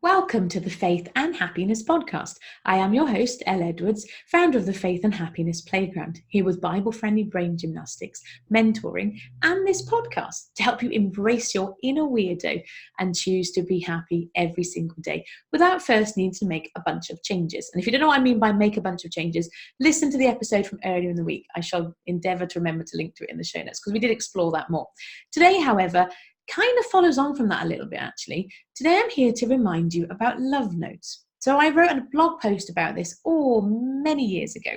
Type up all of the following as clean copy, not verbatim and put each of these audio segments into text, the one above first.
Welcome to the Faith and Happiness podcast. I am your host, Elle Edwards, founder of the Faith and Happiness Playground, here with Bible-friendly brain gymnastics, mentoring, and this podcast to help you embrace your inner weirdo and choose to be happy every single day without first needing to make a bunch of changes. And if you don't know what I mean by make a bunch of changes, listen to the episode from earlier in the week. I shall endeavour to remember to link to it in the show notes because we did explore that more. Today, however, kind of follows on from that a little bit actually. Today I'm here to remind you about love notes. So I wrote a blog post about this many years ago,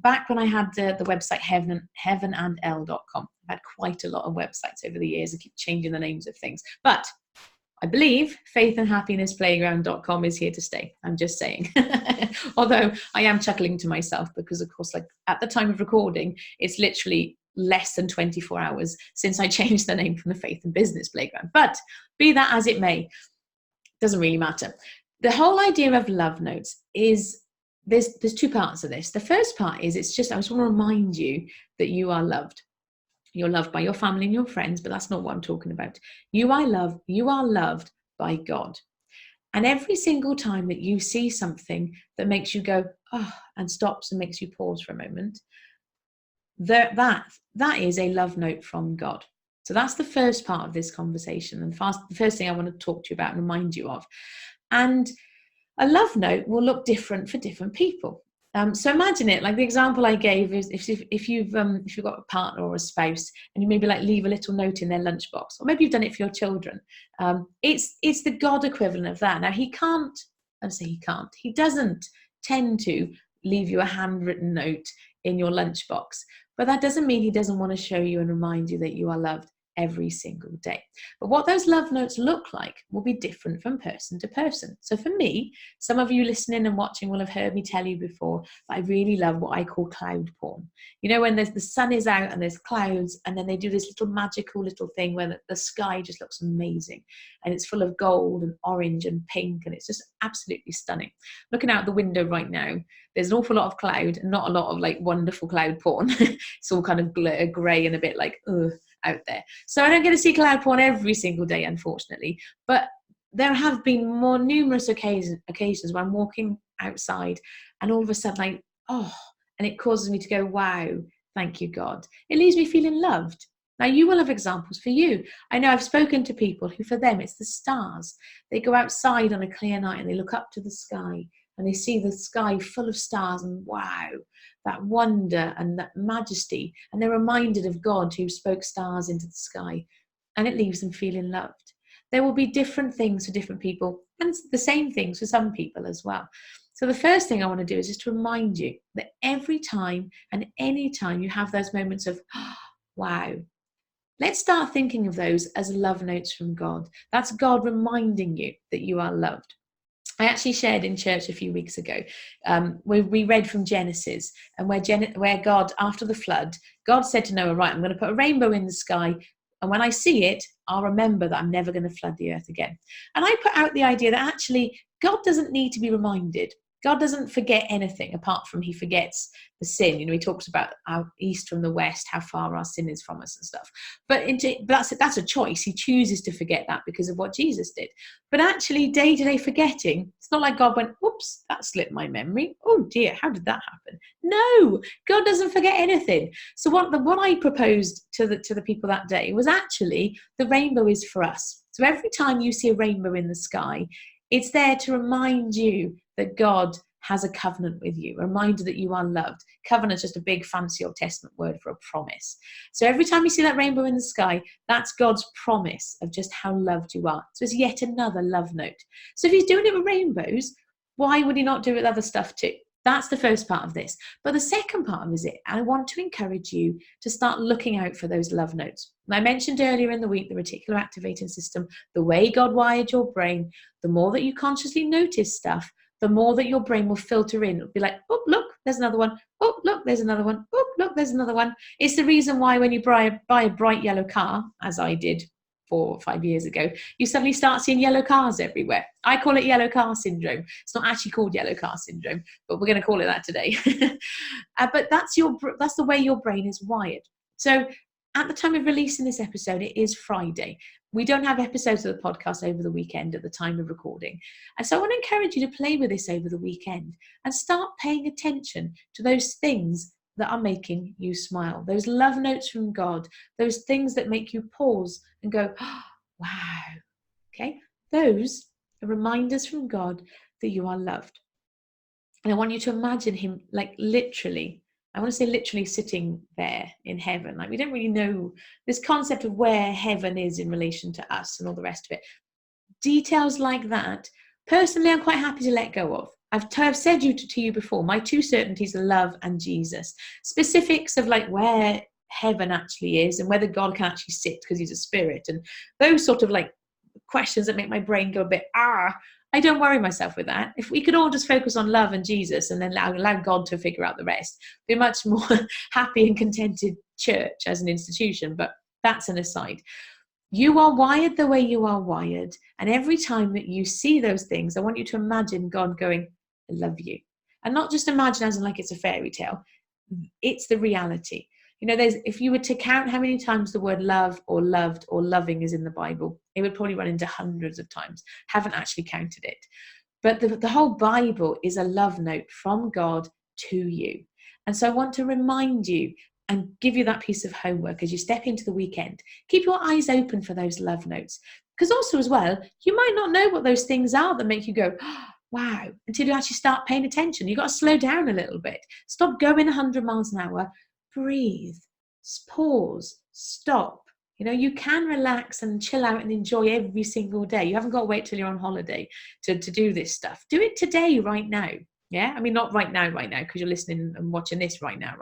back when I had the website heavenandelle.com. I've had quite a lot of websites over the years. I keep changing the names of things. But I believe faithandhappinessplayground.com is here to stay. I'm just saying. Although I am chuckling to myself because, of course, like at the time of recording, it's literally less than 24 hours since I changed the name from the Faith and Business Playground. But be that as it may, doesn't really matter. The whole idea of love notes is there's two parts of this. The first part is I just want to remind you that you are loved. You're loved by your family and your friends, but that's not what I'm talking about. You are loved by God. And every single time that you see something that makes you go, oh, and stops and makes you pause for a moment, that is a love note from God. So that's the first part of this conversation, and the first thing I want to talk to you about and remind you of. And a love note will look different for different people. So imagine it like the example I gave is if you've got a partner or a spouse and you maybe like leave a little note in their lunchbox, or maybe you've done it for your children. It's the God equivalent of that. Now he doesn't tend to leave you a handwritten note in your lunchbox, but that doesn't mean he doesn't want to show you and remind you that you are loved every single day. But what those love notes look like will be different from person to person. So for me, some of you listening and watching will have heard me tell you before that I really love what I call cloud porn. You know, when the sun is out and there's clouds, and then they do this little magical little thing where the sky just looks amazing and it's full of gold and orange and pink, and it's just absolutely stunning. Looking out the window right now, there's an awful lot of cloud and not a lot of like wonderful cloud porn. It's all kind of grey and a bit like out there. So I don't get to see cloud porn every single day, unfortunately, but there have been more numerous occasions where I'm walking outside and all of a sudden and it causes me to go, wow, thank you, God. It leaves me feeling loved. Now you will have examples for you. I know I've spoken to people who for them it's the stars. They go outside on a clear night and they look up to the sky and they see the sky full of stars, and wow, that wonder and that majesty, and they're reminded of God who spoke stars into the sky, and it leaves them feeling loved. There will be different things for different people, and the same things for some people as well. So the first thing I want to do is just to remind you that every time and any time you have those moments of, wow, let's start thinking of those as love notes from God. That's God reminding you that you are loved. I actually shared in church a few weeks ago, we read from Genesis, and where God, after the flood, God said to Noah, right, I'm going to put a rainbow in the sky, and when I see it, I'll remember that I'm never going to flood the earth again. And I put out the idea that actually God doesn't need to be reminded. God doesn't forget anything apart from he forgets the sin. You know, he talks about our east from the west, how far our sin is from us and stuff. But that's a choice. He chooses to forget that because of what Jesus did. But actually, day-to-day forgetting, it's not like God went, oops, that slipped my memory. Oh dear, how did that happen? No, God doesn't forget anything. So what I proposed to the people that day was actually the rainbow is for us. So every time you see a rainbow in the sky, it's there to remind you that God has a covenant with you, a reminder that you are loved. Covenant is just a big fancy Old Testament word for a promise. So every time you see that rainbow in the sky, that's God's promise of just how loved you are. So it's yet another love note. So if he's doing it with rainbows, why would he not do it with other stuff too? That's the first part of this. But the second part of it, I want to encourage you to start looking out for those love notes. And I mentioned earlier in the week, the reticular activating system, the way God wired your brain, the more that you consciously notice stuff, the more that your brain will filter in. It'll be like, oh, look, there's another one. Oh, look, there's another one. Oh, look, there's another one. It's the reason why when you buy a bright yellow car, as I did 4 or 5 years ago, you suddenly start seeing yellow cars everywhere. I call it yellow car syndrome. It's not actually called yellow car syndrome, but we're going to call it that today. But that's the way your brain is wired. So at the time of releasing this episode, it is Friday. we don't have episodes of the podcast over the weekend at the time of recording. And so I want to encourage you to play with this over the weekend and start paying attention to those things that are making you smile, those love notes from God, those things that make you pause and go, oh, wow. Okay, those are reminders from God that you are loved. And I want you to imagine him like literally, I want to say literally sitting there in heaven. Like we don't really know this concept of where heaven is in relation to us and all the rest of it. Details like that, personally, I'm quite happy to let go of. I've said to you before, my two certainties are love and Jesus. Specifics of like where heaven actually is and whether God can actually sit because he's a spirit and those sort of like questions that make my brain go a bit, I don't worry myself with that. If we could all just focus on love and Jesus and then allow God to figure out the rest, be a much more happy and contented church as an institution. But that's an aside. You are wired the way you are wired. And every time that you see those things, I want you to imagine God going, I love you. And not just imagine as in like it's a fairy tale. It's the reality. You know, if you were to count how many times the word love or loved or loving is in the Bible, it would probably run into hundreds of times. Haven't actually counted it. But the whole Bible is a love note from God to you. And so I want to remind you and give you that piece of homework as you step into the weekend. Keep your eyes open for those love notes. Because also as well, you might not know what those things are that make you go, oh, wow, until you actually start paying attention. You've got to slow down a little bit. Stop going 100 miles an hour. Breathe, pause, stop. You know, you can relax and chill out and enjoy every single day. You haven't got to wait till you're on holiday to do this stuff. Do it today, right now. Yeah, I mean, not right now, because you're listening and watching this right now.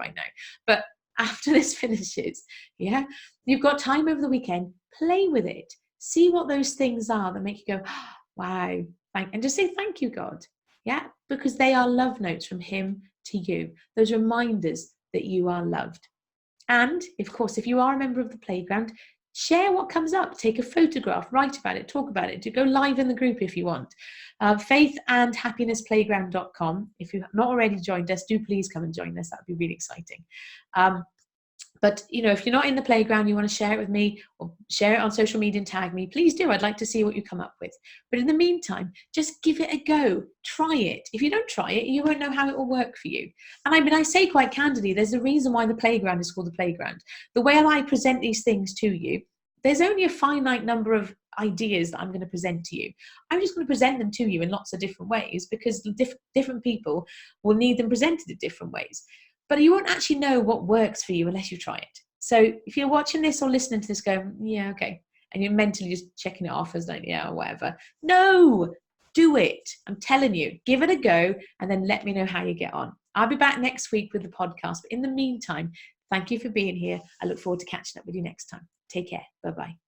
But after this finishes, yeah, you've got time over the weekend. Play with it. See what those things are that make you go, oh, wow, and just say thank you, God. Yeah, because they are love notes from him to you. Those reminders that you are loved. And of course, if you are a member of the playground, share what comes up, take a photograph, write about it, talk about it, to go live in the group if you want. faithandhappinessplayground.com. If you've not already joined us, do please come and join us. That would be really exciting. But, you know, if you're not in the playground, you want to share it with me or share it on social media and tag me, please do. I'd like to see what you come up with. But in the meantime, just give it a go. Try it. If you don't try it, you won't know how it will work for you. And I mean, I say quite candidly, there's a reason why the playground is called the playground. The way I present these things to you, there's only a finite number of ideas that I'm going to present to you. I'm just going to present them to you in lots of different ways because different people will need them presented in different ways. But you won't actually know what works for you unless you try it. So if you're watching this or listening to this going, yeah, okay, and you're mentally just checking it off as like, yeah, or whatever. No, do it. I'm telling you, give it a go and then let me know how you get on. I'll be back next week with the podcast. But in the meantime, thank you for being here. I look forward to catching up with you next time. Take care. Bye-bye.